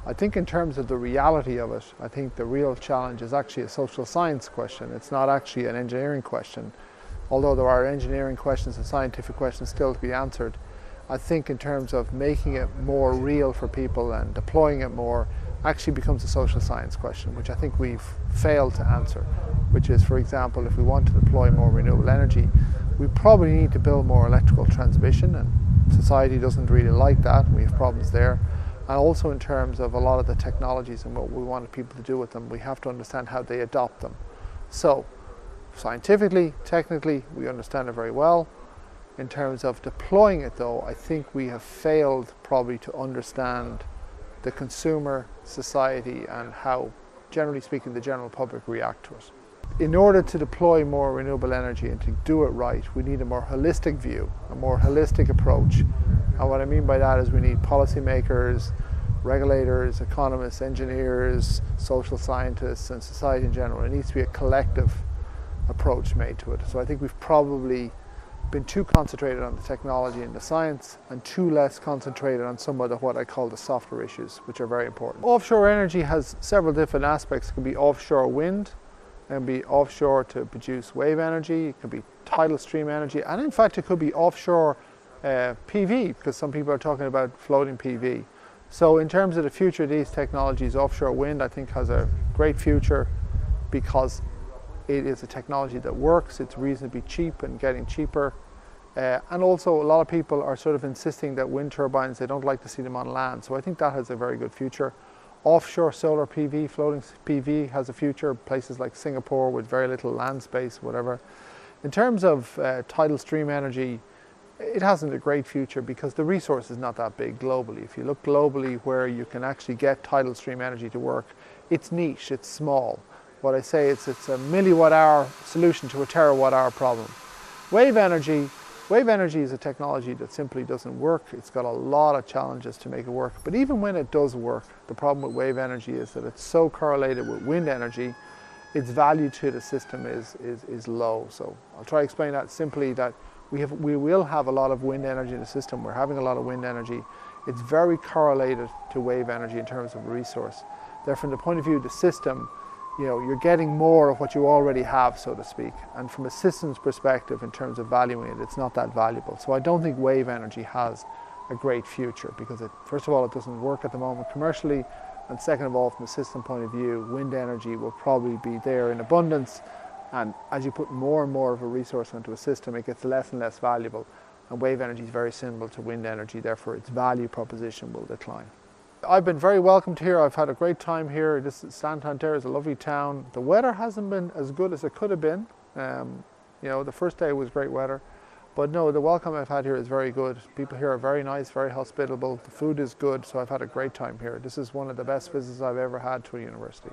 I think in terms of the reality of it, I think the real challenge is actually a social science question. It's not actually an engineering question. Although there are engineering questions and scientific questions still to be answered, I think in terms of making it more real for people and deploying it more actually becomes a social science question, which I think we've failed to answer, which is, for example, if we want to deploy more renewable energy, we probably need to build more electrical transmission, and society doesn't really like that. We have problems there. And also in terms of a lot of the technologies and what we want people to do with them, we have to understand how they adopt them. So scientifically, technically, we understand it very well. In terms of deploying it though, I think we have failed probably to understand the consumer, society, and how, generally speaking, the general public react to it. In order to deploy more renewable energy and to do it right, we need a more holistic view, a more holistic approach. And what I mean by that is we need policymakers, regulators, economists, engineers, social scientists, and society in general. It needs to be a collective approach made to it. So I think we've probably been too concentrated on the technology and the science and too less concentrated on some of what I call the softer issues, which are very important. Offshore energy has several different aspects. It can be offshore wind, it can be offshore to produce wave energy, it could be tidal stream energy, and in fact it could be offshore PV, because some people are talking about floating PV. So in terms of the future of these technologies, offshore wind I think has a great future because it is a technology that works, it's reasonably cheap and getting cheaper. And also a lot of people are sort of insisting that wind turbines, they don't like to see them on land. So I think that has a very good future. Offshore solar PV, floating PV has a future, places like Singapore with very little land space, whatever. In terms of tidal stream energy, it hasn't a great future because the resource is not that big globally. If you look globally where you can actually get tidal stream energy to work, it's niche, it's small. What I say is it's a milliwatt hour solution to a terawatt hour problem. Wave energy is a technology that simply doesn't work. It's got a lot of challenges to make it work. But even when it does work, the problem with wave energy is that it's so correlated with wind energy, its value to the system is low. So I'll try to explain that simply, that we will have a lot of wind energy in the system. We're having a lot of wind energy. It's very correlated to wave energy in terms of resource. Therefore, from the point of view of the system, you're getting more of what you already have, so to speak. And from a systems perspective, in terms of valuing it, it's not that valuable. So I don't think wave energy has a great future because first of all, it doesn't work at the moment commercially. And second of all, from a system point of view, wind energy will probably be there in abundance. And as you put more and more of a resource into a system, it gets less and less valuable. And wave energy is very similar to wind energy, therefore its value proposition will decline. I've been very welcomed here. I've had a great time here. Santander is a lovely town. The weather hasn't been as good as it could have been. The first day was great weather. But no, the welcome I've had here is very good. People here are very nice, very hospitable. The food is good, so I've had a great time here. This is one of the best visits I've ever had to a university.